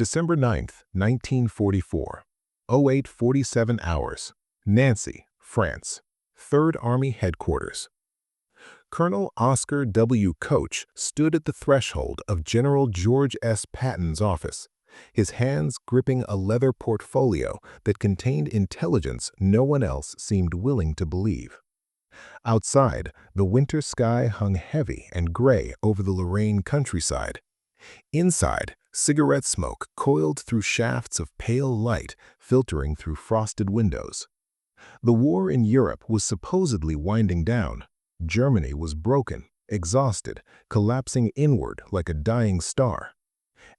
December 9th, 1944. 08:47 hours. Nancy, France. Third Army Headquarters. Colonel Oscar W. Koch stood at the threshold of General George S. Patton's office, his hands gripping a leather portfolio that contained intelligence no one else seemed willing to believe. Outside, the winter sky hung heavy and gray over the Lorraine countryside. Inside, cigarette smoke coiled through shafts of pale light filtering through frosted windows. The war in Europe was supposedly winding down. Germany was broken, exhausted, collapsing inward like a dying star.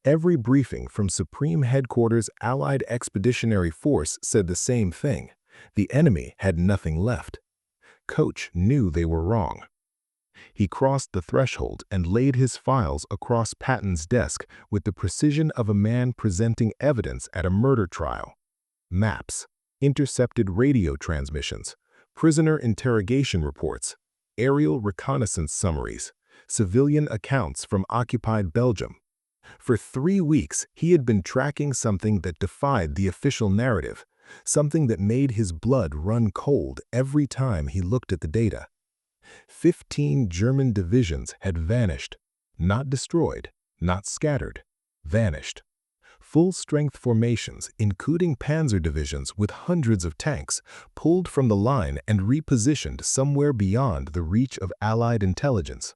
Every briefing from Supreme Headquarters Allied Expeditionary Force said the same thing. The enemy had nothing left. Koch knew they were wrong. He crossed the threshold and laid his files across Patton's desk with the precision of a man presenting evidence at a murder trial. Maps, intercepted radio transmissions, prisoner interrogation reports, aerial reconnaissance summaries, civilian accounts from occupied Belgium. For 3 weeks, he had been tracking something that defied the official narrative, something that made his blood run cold every time he looked at the data. 15 German divisions had vanished, not destroyed, not scattered, vanished. Full-strength formations, including panzer divisions with hundreds of tanks, pulled from the line and repositioned somewhere beyond the reach of Allied intelligence.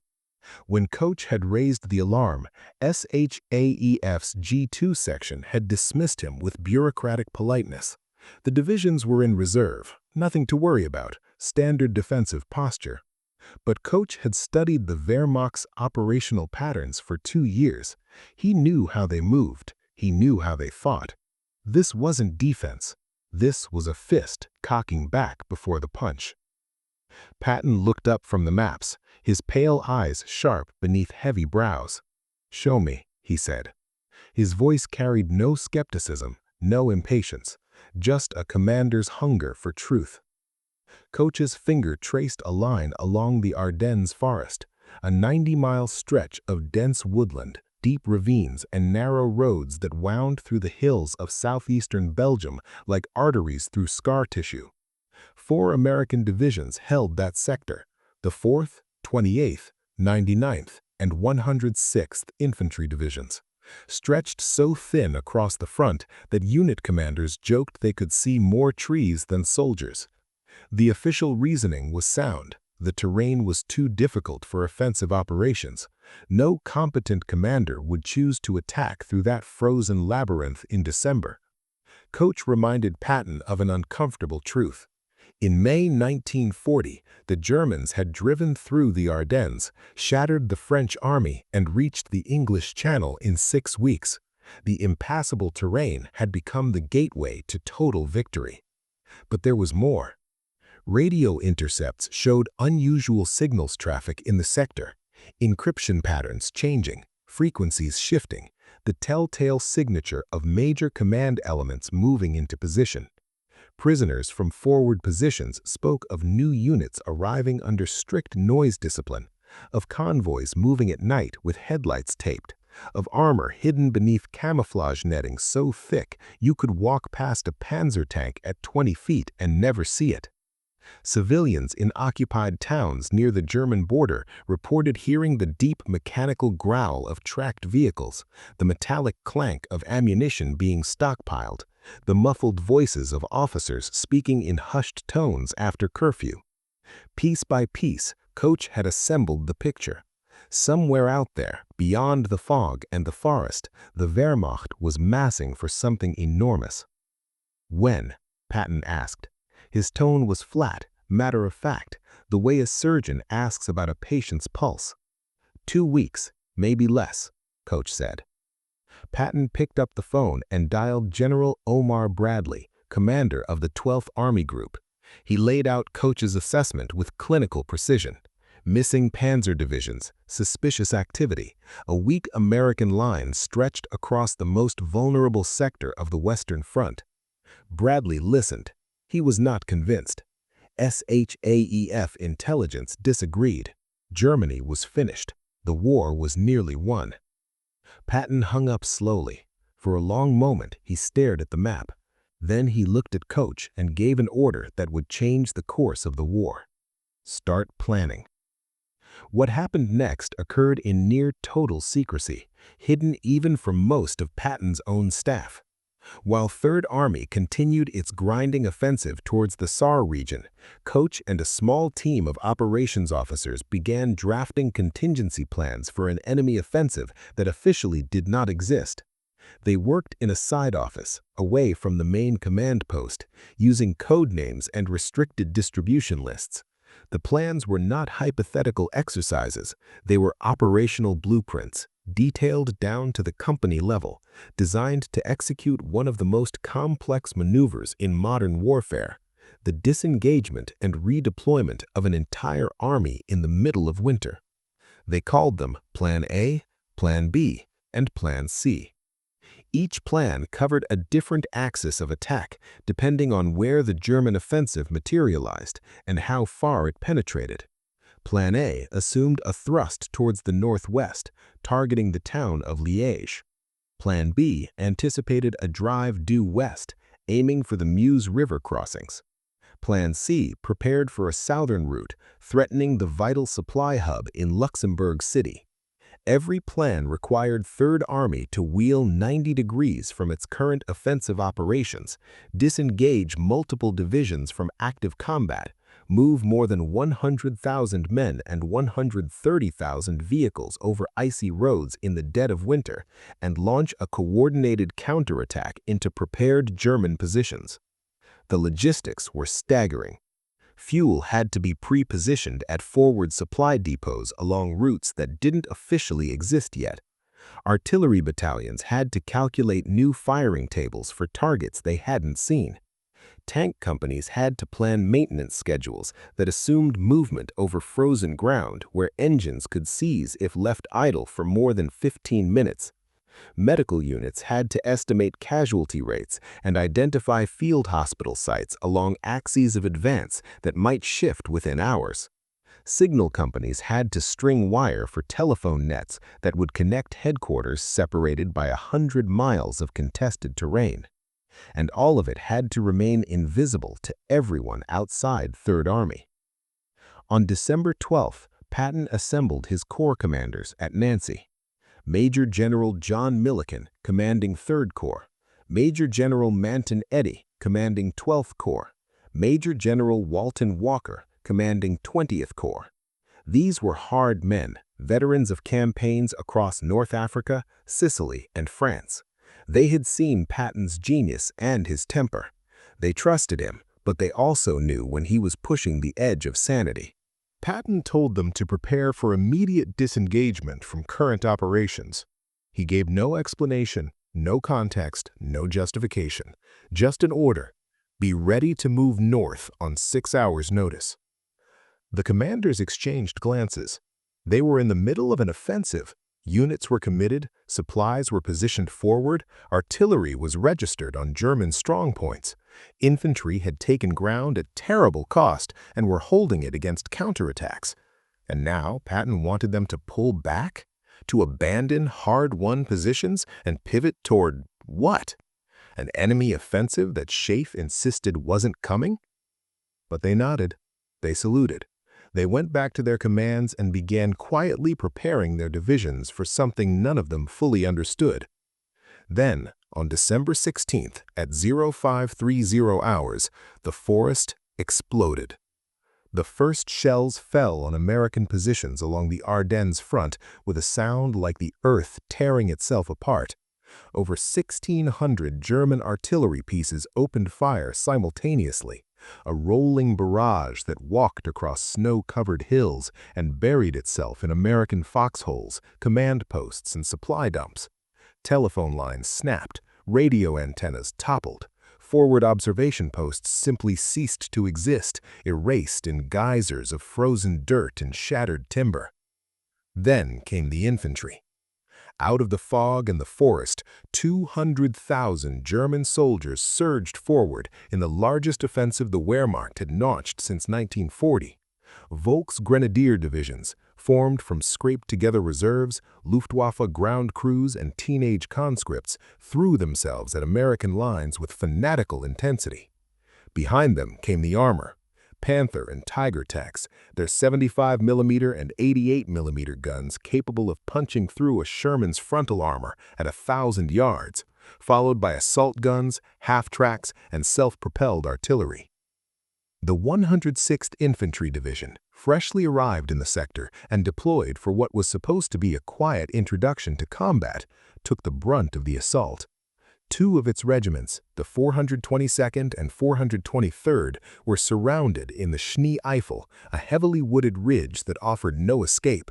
When Koch had raised the alarm, SHAEF's G2 section had dismissed him with bureaucratic politeness. The divisions were in reserve, nothing to worry about, standard defensive posture. But Koch had studied the Wehrmacht's operational patterns for 2 years. He knew how they moved. He knew how they fought. This wasn't defense. This was a fist cocking back before the punch. Patton looked up from the maps, his pale eyes sharp beneath heavy brows. "Show me," he said. His voice carried no skepticism, no impatience, just a commander's hunger for truth. Koch's finger traced a line along the Ardennes Forest, a 90-mile stretch of dense woodland, deep ravines, and narrow roads that wound through the hills of southeastern Belgium like arteries through scar tissue. 4 American divisions held that sector: the 4th, 28th, 99th, and 106th Infantry Divisions, stretched so thin across the front that unit commanders joked they could see more trees than soldiers. The official reasoning was sound. The terrain was too difficult for offensive operations. No competent commander would choose to attack through that frozen labyrinth in December. Koch reminded Patton of an uncomfortable truth. In May 1940, the Germans had driven through the Ardennes, shattered the French army, and reached the English Channel in 6 weeks. The impassable terrain had become the gateway to total victory. But there was more. Radio intercepts showed unusual signals traffic in the sector, encryption patterns changing, frequencies shifting, the telltale signature of major command elements moving into position. Prisoners from forward positions spoke of new units arriving under strict noise discipline, of convoys moving at night with headlights taped, of armor hidden beneath camouflage netting so thick you could walk past a panzer tank at 20 feet and never see it. Civilians in occupied towns near the German border reported hearing the deep mechanical growl of tracked vehicles, the metallic clank of ammunition being stockpiled, the muffled voices of officers speaking in hushed tones after curfew. Piece by piece, Koch had assembled the picture. Somewhere out there, beyond the fog and the forest, the Wehrmacht was massing for something enormous. "When?" Patton asked. His tone was flat, matter-of-fact, the way a surgeon asks about a patient's pulse. 2 weeks, maybe less," Koch said. Patton picked up the phone and dialed General Omar Bradley, commander of the 12th Army Group. He laid out Koch's assessment with clinical precision. Missing panzer divisions, suspicious activity, a weak American line stretched across the most vulnerable sector of the Western Front. Bradley listened. He was not convinced. SHAEF intelligence disagreed. Germany was finished. The war was nearly won. Patton hung up slowly. For a long moment, he stared at the map. Then he looked at Koch and gave an order that would change the course of the war. Start planning. What happened next occurred in near total secrecy, hidden even from most of Patton's own staff. While Third Army continued its grinding offensive towards the Saar region, Koch and a small team of operations officers began drafting contingency plans for an enemy offensive that officially did not exist. They worked in a side office, away from the main command post, using code names and restricted distribution lists. The plans were not hypothetical exercises, they were operational blueprints, detailed down to the company level, designed to execute one of the most complex maneuvers in modern warfare, the disengagement and redeployment of an entire army in the middle of winter. They called them Plan A, Plan B, and Plan C. Each plan covered a different axis of attack, depending on where the German offensive materialized and how far it penetrated. Plan A assumed a thrust towards the northwest, targeting the town of Liège. Plan B anticipated a drive due west, aiming for the Meuse River crossings. Plan C prepared for a southern route, threatening the vital supply hub in Luxembourg City. Every plan required Third Army to wheel 90 degrees from its current offensive operations, disengage multiple divisions from active combat, move more than 100,000 men and 130,000 vehicles over icy roads in the dead of winter, and launch a coordinated counterattack into prepared German positions. The logistics were staggering. Fuel had to be pre-positioned at forward supply depots along routes that didn't officially exist yet. Artillery battalions had to calculate new firing tables for targets they hadn't seen. Tank companies had to plan maintenance schedules that assumed movement over frozen ground where engines could seize if left idle for more than 15 minutes. Medical units had to estimate casualty rates and identify field hospital sites along axes of advance that might shift within hours. Signal companies had to string wire for telephone nets that would connect headquarters separated by 100 miles of contested terrain. And all of it had to remain invisible to everyone outside Third Army. On December 12th, Patton assembled his corps commanders at Nancy. Major General John Milliken, commanding 3rd Corps, Major General Manton Eddy, commanding 12th Corps, Major General Walton Walker, commanding 20th Corps. These were hard men, veterans of campaigns across North Africa, Sicily, and France. They had seen Patton's genius and his temper. They trusted him, but they also knew when he was pushing the edge of sanity. Patton told them to prepare for immediate disengagement from current operations. He gave no explanation, no context, no justification, just an order: be ready to move north on 6 hours' notice. The commanders exchanged glances. They were in the middle of an offensive. Units were committed, supplies were positioned forward, artillery was registered on German strongpoints. Infantry had taken ground at terrible cost and were holding it against counterattacks. And now Patton wanted them to pull back? To abandon hard-won positions and pivot toward what? An enemy offensive that Schaeff insisted wasn't coming? But they nodded. They saluted. They went back to their commands and began quietly preparing their divisions for something none of them fully understood. Then, on December 16th at 0530 hours, the forest exploded. The first shells fell on American positions along the Ardennes front with a sound like the earth tearing itself apart. Over 1,600 German artillery pieces opened fire simultaneously, a rolling barrage that walked across snow-covered hills and buried itself in American foxholes, command posts, and supply dumps. Telephone lines snapped, radio antennas toppled. Forward observation posts simply ceased to exist, erased in geysers of frozen dirt and shattered timber. Then came the infantry. Out of the fog and the forest, 200,000 German soldiers surged forward in the largest offensive the Wehrmacht had launched since 1940. Volksgrenadier divisions, formed from scraped-together reserves, Luftwaffe ground crews, and teenage conscripts, threw themselves at American lines with fanatical intensity. Behind them came the armor, Panther and Tiger techs, their 75mm and 88mm guns capable of punching through a Sherman's frontal armor at 1,000 yards, followed by assault guns, half-tracks, and self-propelled artillery. The 106th Infantry Division freshly arrived in the sector and deployed for what was supposed to be a quiet introduction to combat, took the brunt of the assault. Two of its regiments, the 422nd and 423rd, were surrounded in the Schnee Eifel, a heavily wooded ridge that offered no escape.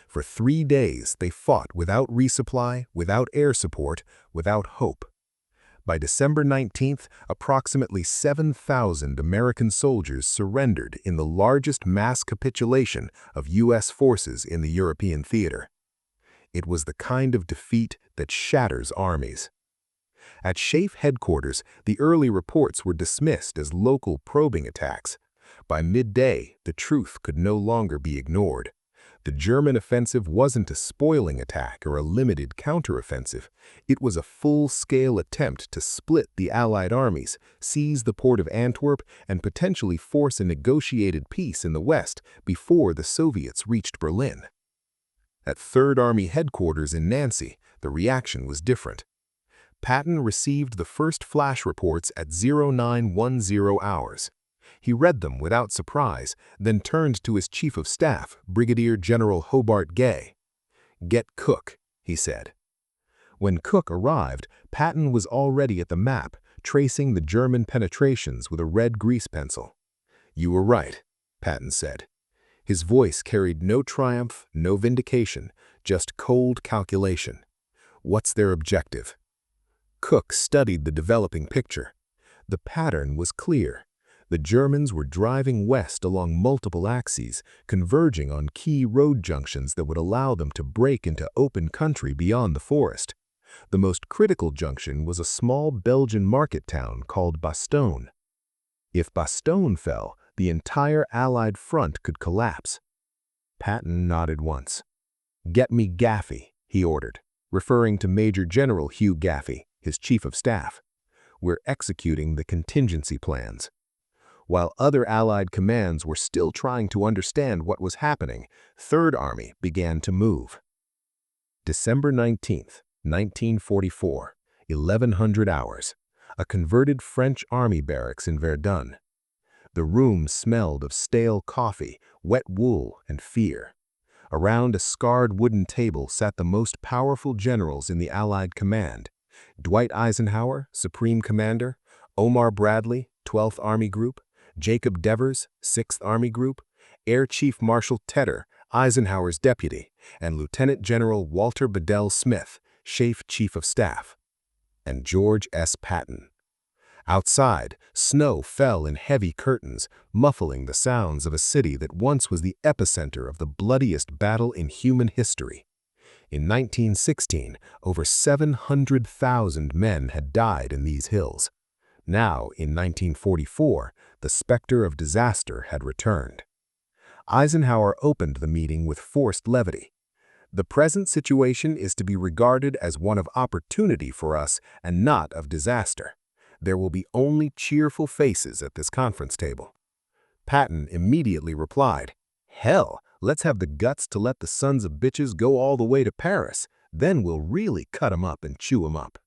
For 3 days they fought without resupply, without air support, without hope. By December 19th, approximately 7,000 American soldiers surrendered in the largest mass capitulation of U.S. forces in the European theater. It was the kind of defeat that shatters armies. At SHAEF headquarters, the early reports were dismissed as local probing attacks. By midday, the truth could no longer be ignored. The German offensive wasn't a spoiling attack or a limited counteroffensive. It was a full-scale attempt to split the Allied armies, seize the port of Antwerp, and potentially force a negotiated peace in the West before the Soviets reached Berlin. At Third Army headquarters in Nancy, the reaction was different. Patton received the first flash reports at 0910 hours. He read them without surprise, then turned to his Chief of Staff, Brigadier General Hobart Gay. "Get Koch," he said. When Koch arrived, Patton was already at the map, tracing the German penetrations with a red grease pencil. "You were right," Patton said. His voice carried no triumph, no vindication, just cold calculation. "What's their objective?" Koch studied the developing picture. The pattern was clear. The Germans were driving west along multiple axes, converging on key road junctions that would allow them to break into open country beyond the forest. The most critical junction was a small Belgian market town called Bastogne. If Bastogne fell, the entire Allied front could collapse. Patton nodded once. "Get me Gaffey," he ordered, referring to Major General Hugh Gaffey, his Chief of Staff. "We're executing the contingency plans." While other Allied commands were still trying to understand what was happening, Third Army began to move. December 19th, 1944, 1100 hours, a converted French army barracks in Verdun. The room smelled of stale coffee, wet wool, and fear. Around a scarred wooden table sat the most powerful generals in the Allied command: Dwight Eisenhower, Supreme Commander; Omar Bradley, 12th Army Group; Jacob Devers, 6th Army Group; Air Chief Marshal Tedder, Eisenhower's deputy; and Lieutenant General Walter Bedell Smith, SHAEF Chief of Staff; and George S. Patton. Outside, snow fell in heavy curtains, muffling the sounds of a city that once was the epicenter of the bloodiest battle in human history. In 1916, over 700,000 men had died in these hills. Now, in 1944, the specter of disaster had returned. Eisenhower opened the meeting with forced levity. "The present situation is to be regarded as one of opportunity for us and not of disaster. There will be only cheerful faces at this conference table." Patton immediately replied, "Hell, let's have the guts to let the sons of bitches go all the way to Paris. Then we'll really cut 'em up and chew 'em up."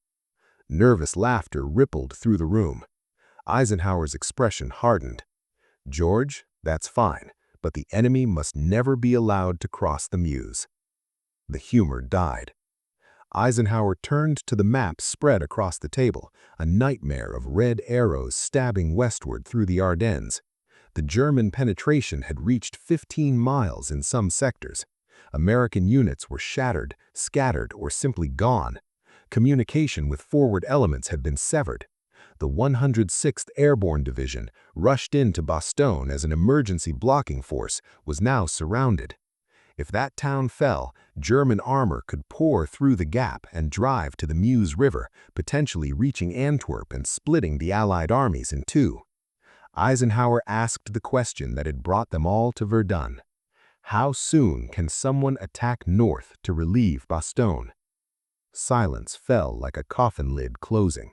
Nervous laughter rippled through the room. Eisenhower's expression hardened. "George, that's fine, but the enemy must never be allowed to cross the Meuse." The humor died. Eisenhower turned to the map spread across the table, a nightmare of red arrows stabbing westward through the Ardennes. The German penetration had reached 15 miles in some sectors. American units were shattered, scattered, or simply gone. Communication with forward elements had been severed. The 106th Airborne Division, rushed into Bastogne as an emergency blocking force, was now surrounded. If that town fell, German armor could pour through the gap and drive to the Meuse River, potentially reaching Antwerp and splitting the Allied armies in two. Eisenhower asked the question that had brought them all to Verdun. How soon can someone attack north to relieve Bastogne? Silence fell like a coffin lid closing.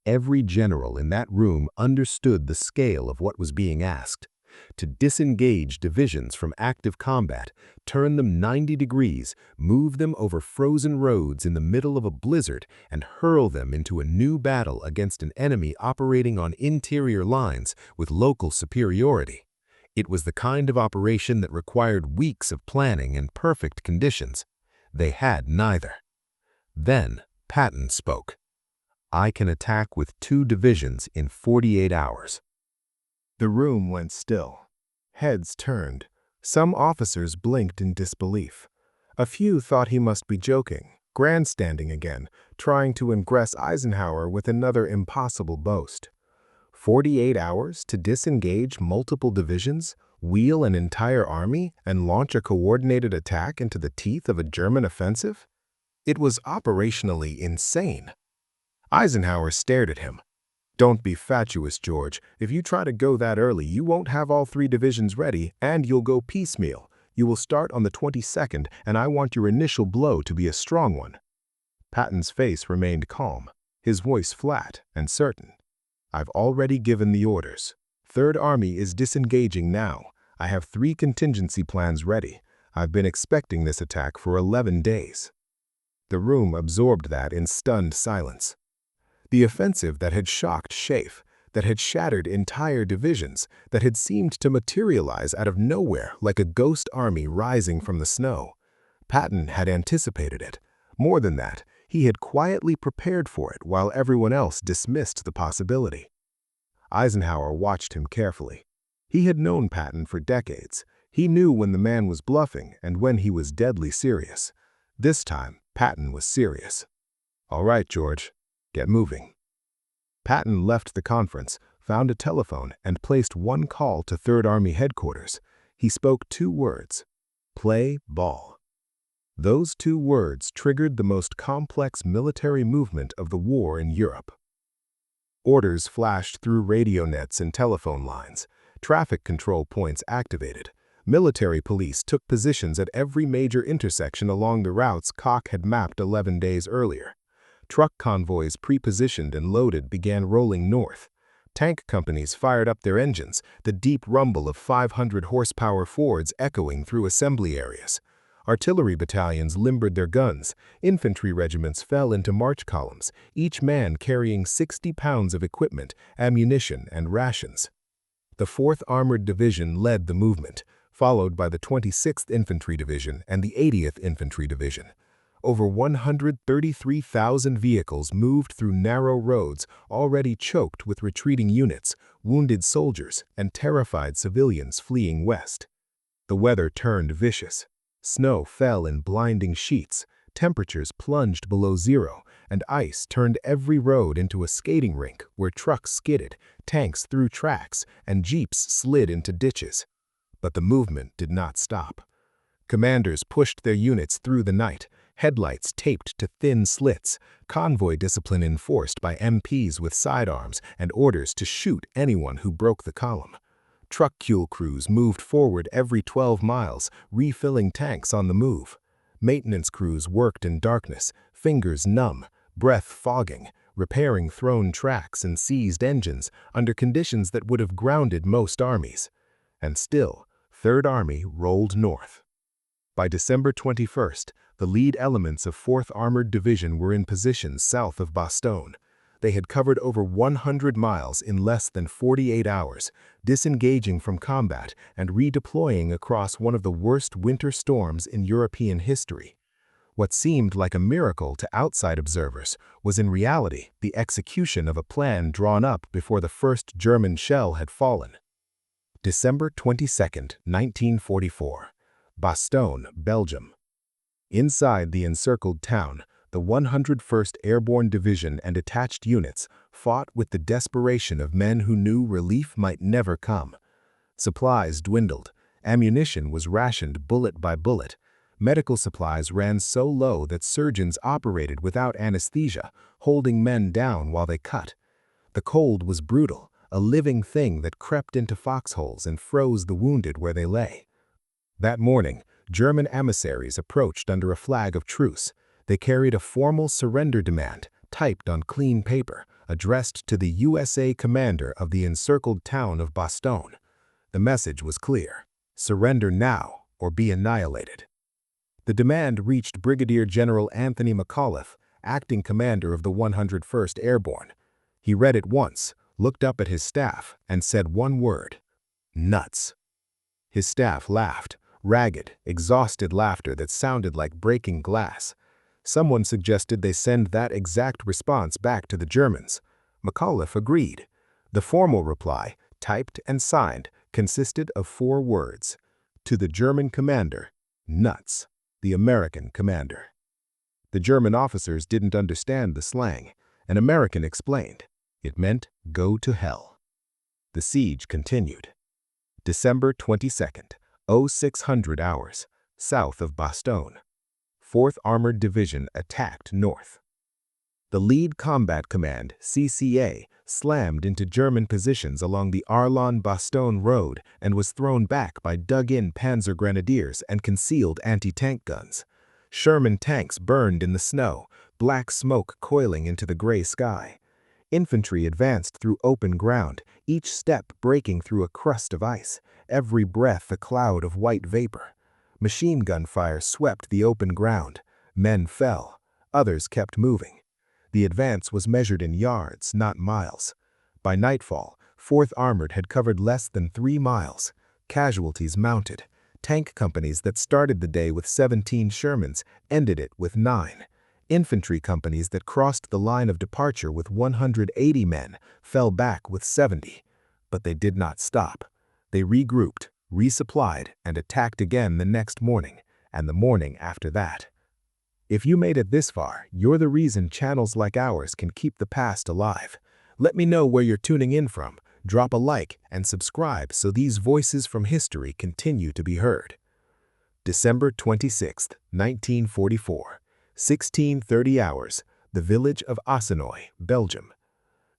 Every general in that room understood the scale of what was being asked. To disengage divisions from active combat, turn them 90 degrees, move them over frozen roads in the middle of a blizzard, and hurl them into a new battle against an enemy operating on interior lines with local superiority. It was the kind of operation that required weeks of planning and perfect conditions. They had neither. Then Patton spoke. "I can attack with 2 divisions in 48 hours. The room went still. Heads turned. Some officers blinked in disbelief. A few thought he must be joking, grandstanding again, trying to impress Eisenhower with another impossible boast. 48 hours to disengage multiple divisions, wheel an entire army, and launch a coordinated attack into the teeth of a German offensive? It was operationally insane. Eisenhower stared at him. "Don't be fatuous, George. If you try to go that early, you won't have all 3 divisions ready, and you'll go piecemeal. You will start on the 22nd, and I want your initial blow to be a strong one." Patton's face remained calm, his voice flat and certain. "I've already given the orders. Third Army is disengaging now. I have 3 contingency plans ready. I've been expecting this attack for 11 days. The room absorbed that in stunned silence. The offensive that had shocked Schaeff, that had shattered entire divisions, that had seemed to materialize out of nowhere like a ghost army rising from the snow. Patton had anticipated it. More than that, he had quietly prepared for it while everyone else dismissed the possibility. Eisenhower watched him carefully. He had known Patton for decades. He knew when the man was bluffing and when he was deadly serious. This time, Patton was serious. "All right, George. Get moving." Patton left the conference, found a telephone, and placed one call to Third Army headquarters. He spoke 2 words: "Play ball." Those 2 words triggered the most complex military movement of the war in Europe. Orders flashed through radio nets and telephone lines. Traffic control points activated. Military police took positions at every major intersection along the routes Koch had mapped 11 days earlier. Truck convoys pre-positioned and loaded began rolling north. Tank companies fired up their engines, the deep rumble of 500-horsepower Fords echoing through assembly areas. Artillery battalions limbered their guns. Infantry regiments fell into march columns, each man carrying 60 pounds of equipment, ammunition, and rations. The 4th Armored Division led the movement, followed by the 26th Infantry Division and the 80th Infantry Division. Over 133,000 vehicles moved through narrow roads already choked with retreating units, wounded soldiers, and terrified civilians fleeing west. The weather turned vicious. Snow fell in blinding sheets, temperatures plunged below zero, and ice turned every road into a skating rink where trucks skidded, tanks threw tracks, and jeeps slid into ditches. But the movement did not stop. Commanders pushed their units through the night, headlights taped to thin slits, convoy discipline enforced by MPs with sidearms, and orders to shoot anyone who broke the column. Truck fuel crews moved forward every 12 miles, refilling tanks on the move. Maintenance crews worked in darkness, fingers numb, breath fogging, repairing thrown tracks and seized engines under conditions that would have grounded most armies. And still, Third Army rolled north. By December 21st, the lead elements of 4th Armored Division were in position south of Bastogne. They had covered over 100 miles in less than 48 hours, disengaging from combat and redeploying across one of the worst winter storms in European history. What seemed like a miracle to outside observers was in reality the execution of a plan drawn up before the first German shell had fallen. December 22, 1944. Bastogne, Belgium. Inside the encircled town, the 101st Airborne Division and attached units fought with the desperation of men who knew relief might never come. Supplies dwindled. Ammunition was rationed bullet by bullet. Medical supplies ran so low that surgeons operated without anesthesia, holding men down while they cut. The cold was brutal, a living thing that crept into foxholes and froze the wounded where they lay. That morning, German emissaries approached under a flag of truce. They carried a formal surrender demand, typed on clean paper, addressed to the USA commander of the encircled town of Bastogne. The message was clear: surrender now or be annihilated. The demand reached Brigadier General Anthony McAuliffe, acting commander of the 101st Airborne. He read it once, looked up at his staff, and said one word: nuts. His staff laughed, ragged, exhausted laughter that sounded like breaking glass. Someone suggested they send that exact response back to the Germans. McAuliffe agreed. The formal reply, typed and signed, consisted of 4 words: to the German commander, nuts, the American commander. The German officers didn't understand the slang. An American explained. It meant go to hell. The siege continued. December 22nd, 0600 hours, south of Bastogne. 4th Armored Division attacked north. The Lead Combat Command, CCA, slammed into German positions along the Ardennes-Bastogne road and was thrown back by dug-in Panzer Grenadiers and concealed anti-tank guns. Sherman tanks burned in the snow, black smoke coiling into the gray sky. Infantry advanced through open ground, each step breaking through a crust of ice, every breath a cloud of white vapor. Machine gun fire swept the open ground. Men fell. Others kept moving. The advance was measured in yards, not miles. By nightfall, 4th Armored had covered less than 3 miles. Casualties mounted. Tank companies that started the day with 17 Shermans ended it with 9. Infantry companies that crossed the line of departure with 180 men fell back with 70. But they did not stop. They regrouped, resupplied, and attacked again the next morning, and the morning after that. If you made it this far, you're the reason channels like ours can keep the past alive. Let me know where you're tuning in from. Drop a like and subscribe so these voices from history continue to be heard. December 26, 1944. 16:30 hours, the village of Bastogne, Belgium.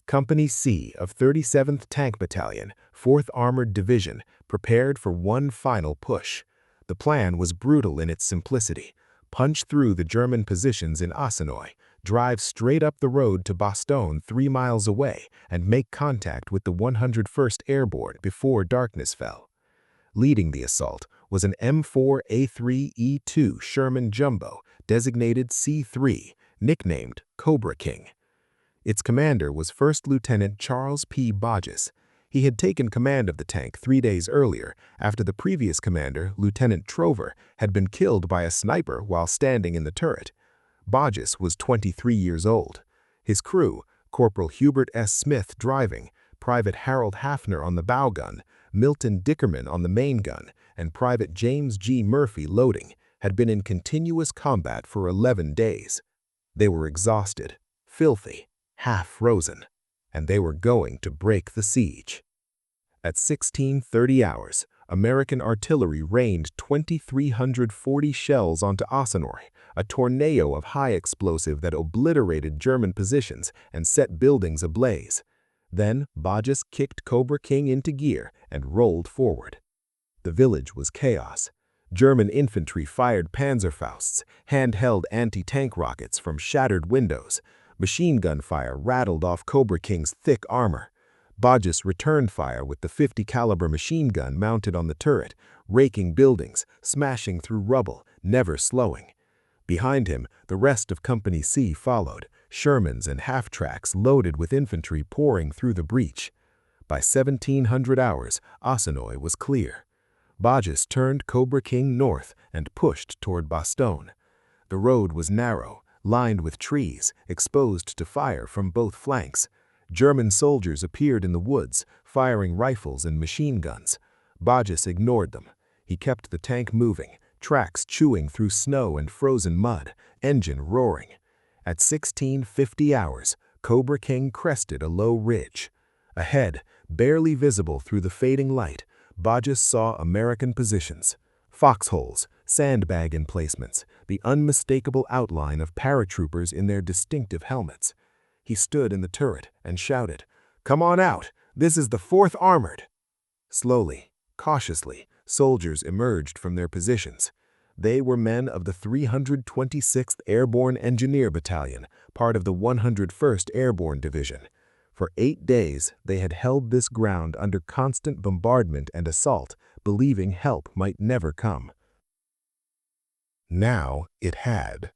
Company C of 37th Tank Battalion, 4th Armored Division, prepared for one final push. The plan was brutal in its simplicity. Punch through the German positions in Bastogne, drive straight up the road to Bastogne 3 miles away, and make contact with the 101st Airborne before darkness fell. Leading the assault was an M4A3E2 Sherman Jumbo, designated C3, nicknamed Cobra King. Its commander was First Lieutenant Charles P. Bulge. He had taken command of the tank 3 days earlier after the previous commander, Lieutenant Trover, had been killed by a sniper while standing in the turret. Bulge was 23 years old. His crew, Corporal Hubert S. Smith driving, Private Harold Hafner on the bow gun, Milton Dickerman on the main gun, and Private James G. Murphy loading, had been in continuous combat for 11 days. They were exhausted, filthy, half-frozen, and they were going to break the siege. At 16:30 hours, American artillery rained 2,340 shells onto Bastogne, a tornado of high explosive that obliterated German positions and set buildings ablaze. Then Bulge kicked Cobra King into gear and rolled forward. The village was chaos. German infantry fired Panzerfausts, handheld anti-tank rockets from shattered windows. Machine gun fire rattled off Cobra King's thick armor. Bulge returned fire with the .50 caliber machine gun mounted on the turret, raking buildings, smashing through rubble, never slowing. Behind him, the rest of Company C followed, Shermans and half-tracks loaded with infantry pouring through the breach. By 1700 hours, Bastogne was clear. Bulge turned Cobra King north and pushed toward Bastogne. The road was narrow, lined with trees, exposed to fire from both flanks. German soldiers appeared in the woods, firing rifles and machine guns. Bulge ignored them. He kept the tank moving, tracks chewing through snow and frozen mud, engine roaring. At 16:50 hours, Cobra King crested a low ridge. Ahead, barely visible through the fading light, Bulge saw American positions. Foxholes, sandbag emplacements, the unmistakable outline of paratroopers in their distinctive helmets. He stood in the turret and shouted, "Come on out! This is the 4th Armored!" Slowly, cautiously, Soldiers emerged from their positions. They were men of the 326th Airborne Engineer Battalion, part of the 101st Airborne Division. For 8 days, they had held this ground under constant bombardment and assault, believing help might never come. Now it had.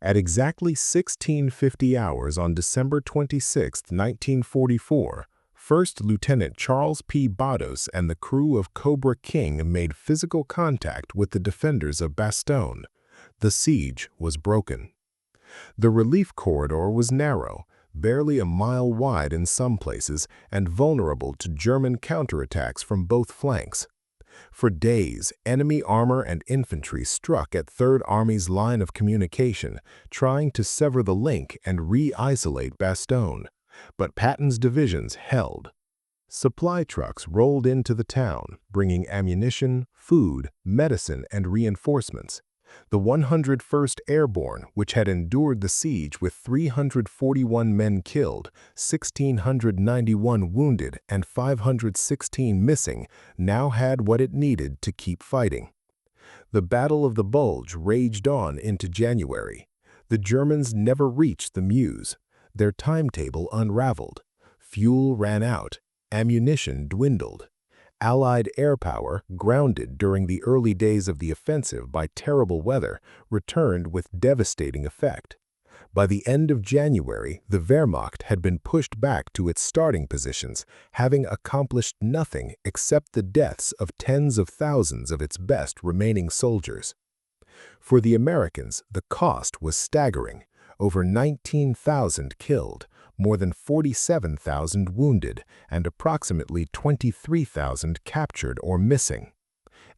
At exactly 1650 hours on December 26, 1944, First Lieutenant Charles P. Bados and the crew of Cobra King made physical contact with the defenders of Bastogne. The siege was broken. The relief corridor was narrow, barely a mile wide in some places, and vulnerable to German counterattacks from both flanks. For days, enemy armor and infantry struck at Third Army's line of communication, trying to sever the link and re-isolate Bastogne. But Patton's divisions held. Supply trucks rolled into the town, bringing ammunition, food, medicine, and reinforcements. The 101st Airborne, which had endured the siege with 341 men killed, 1,691 wounded, and 516 missing, now had what it needed to keep fighting. The Battle of the Bulge raged on into January. The Germans never reached the Meuse. Their timetable unraveled. Fuel ran out. Ammunition dwindled. Allied air power, grounded during the early days of the offensive by terrible weather, returned with devastating effect. By the end of January, the Wehrmacht had been pushed back to its starting positions, having accomplished nothing except the deaths of tens of thousands of its best remaining soldiers. For the Americans, the cost was staggering. Over 19,000 killed, more than 47,000 wounded, and approximately 23,000 captured or missing.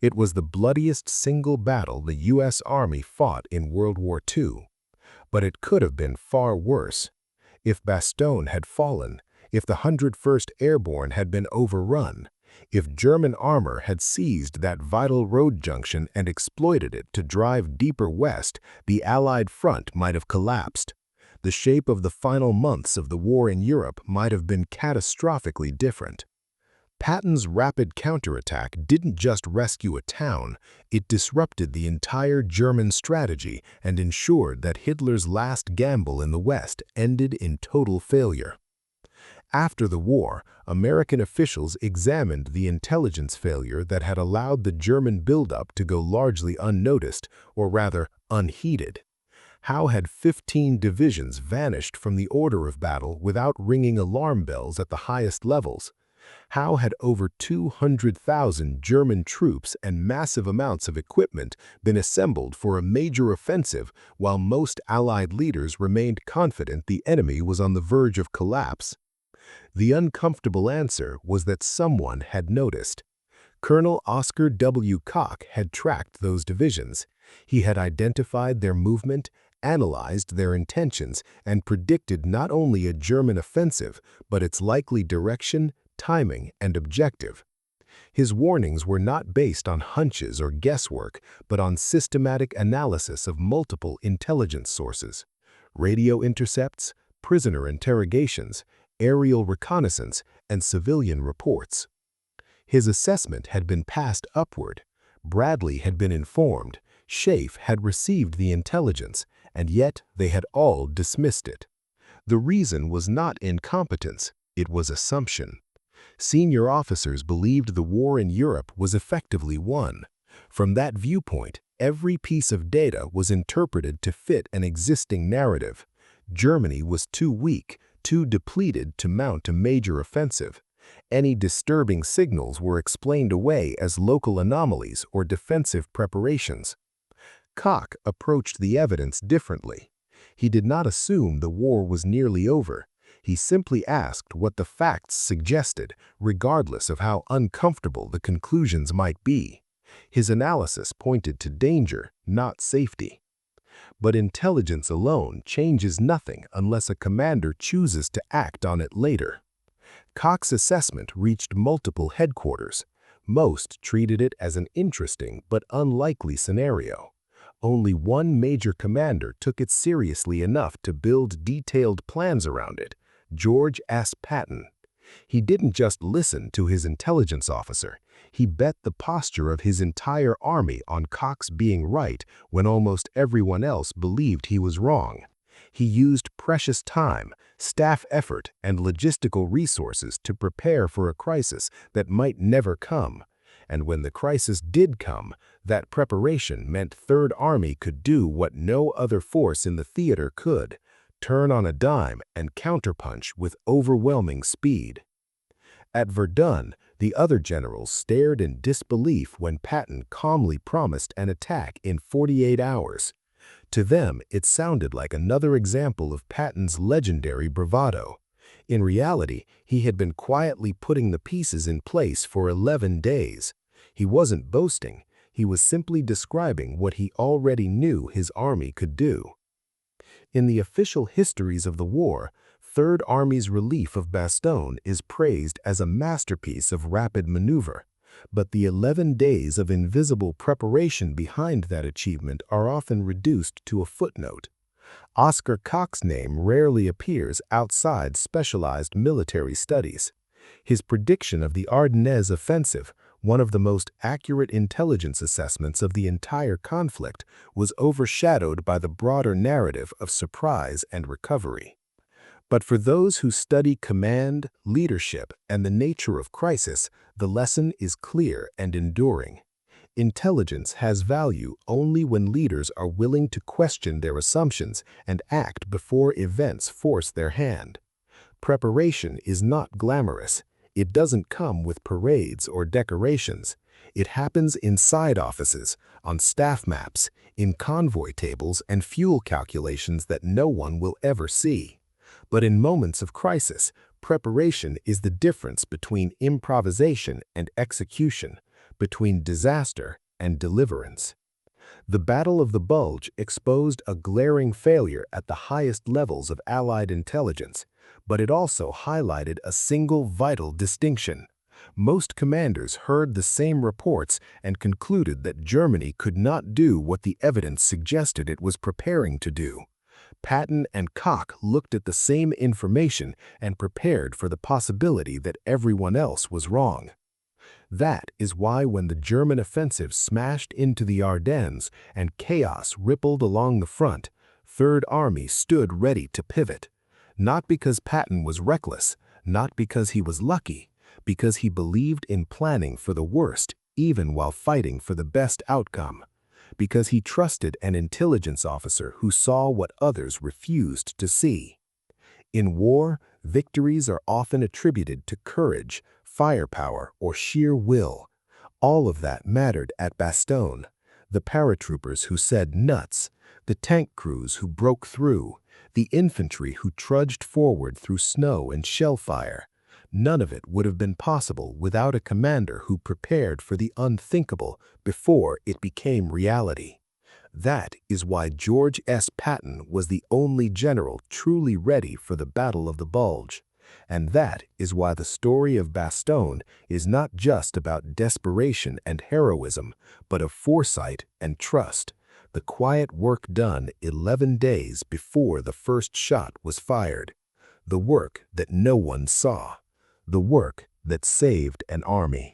It was the bloodiest single battle the U.S. Army fought in World War II. But it could have been far worse. If Bastogne had fallen, if the 101st Airborne had been overrun, if German armor had seized that vital road junction and exploited it to drive deeper west, the Allied front might have collapsed. The shape of the final months of the war in Europe might have been catastrophically different. Patton's rapid counterattack didn't just rescue a town, it disrupted the entire German strategy and ensured that Hitler's last gamble in the West ended in total failure. After the war, American officials examined the intelligence failure that had allowed the German buildup to go largely unnoticed, or rather, unheeded. How had 15 divisions vanished from the order of battle without ringing alarm bells at the highest levels? How had over 200,000 German troops and massive amounts of equipment been assembled for a major offensive while most Allied leaders remained confident the enemy was on the verge of collapse? The uncomfortable answer was that someone had noticed. Colonel Oscar W. Koch had tracked those divisions. He had identified their movement, analyzed their intentions, and predicted not only a German offensive, but its likely direction, timing, and objective. His warnings were not based on hunches or guesswork, but on systematic analysis of multiple intelligence sources: radio intercepts, prisoner interrogations, aerial reconnaissance, and civilian reports. His assessment had been passed upward. Bradley had been informed. Schaeff had received the intelligence, and yet they had all dismissed it. The reason was not incompetence, it was assumption. Senior officers believed the war in Europe was effectively won. From that viewpoint, every piece of data was interpreted to fit an existing narrative. Germany was too weak, too depleted to mount a major offensive. Any disturbing signals were explained away as local anomalies or defensive preparations. Koch approached the evidence differently. He did not assume the war was nearly over. He simply asked what the facts suggested, regardless of how uncomfortable the conclusions might be. His analysis pointed to danger, not safety. But intelligence alone changes nothing unless a commander chooses to act on it later. Koch's assessment reached multiple headquarters. Most treated it as an interesting but unlikely scenario. Only one major commander took it seriously enough to build detailed plans around it: George S. Patton. He didn't just listen to his intelligence officer. He bet the posture of his entire army on Koch being right when almost everyone else believed he was wrong. He used precious time, staff effort, and logistical resources to prepare for a crisis that might never come. And when the crisis did come, that preparation meant Third Army could do what no other force in the theater could: turn on a dime and counterpunch with overwhelming speed. At Verdun, the other generals stared in disbelief when Patton calmly promised an attack in 48 hours. To them, it sounded like another example of Patton's legendary bravado. In reality, he had been quietly putting the pieces in place for 11 days. He wasn't boasting. He was simply describing what he already knew his army could do. In the official histories of the war, Third Army's relief of Bastogne is praised as a masterpiece of rapid maneuver, but the 11 days of invisible preparation behind that achievement are often reduced to a footnote. Oscar Koch's name rarely appears outside specialized military studies. His prediction of the Ardennes offensive, one of the most accurate intelligence assessments of the entire conflict, was overshadowed by the broader narrative of surprise and recovery. But for those who study command, leadership, and the nature of crisis, the lesson is clear and enduring. Intelligence has value only when leaders are willing to question their assumptions and act before events force their hand. Preparation is not glamorous. It doesn't come with parades or decorations. It happens inside offices, on staff maps, in convoy tables and fuel calculations that no one will ever see. But in moments of crisis, preparation is the difference between improvisation and execution, between disaster and deliverance. The Battle of the Bulge exposed a glaring failure at the highest levels of Allied intelligence, but it also highlighted a single vital distinction. Most commanders heard the same reports and concluded that Germany could not do what the evidence suggested it was preparing to do. Patton and Koch looked at the same information and prepared for the possibility that everyone else was wrong. That is why when the German offensive smashed into the Ardennes and chaos rippled along the front, Third Army stood ready to pivot. Not because Patton was reckless, not because he was lucky, because he believed in planning for the worst even while fighting for the best outcome. Because he trusted an intelligence officer who saw what others refused to see. In war, victories are often attributed to courage, firepower, or sheer will. All of that mattered at Bastogne. The paratroopers who said nuts, the tank crews who broke through, the infantry who trudged forward through snow and shell fire. None of it would have been possible without a commander who prepared for the unthinkable before it became reality. That is why George S. Patton was the only general truly ready for the Battle of the Bulge. And that is why the story of Bastogne is not just about desperation and heroism, but of foresight and trust. The quiet work done 11 days before the first shot was fired. The work that no one saw. The work that saved an army.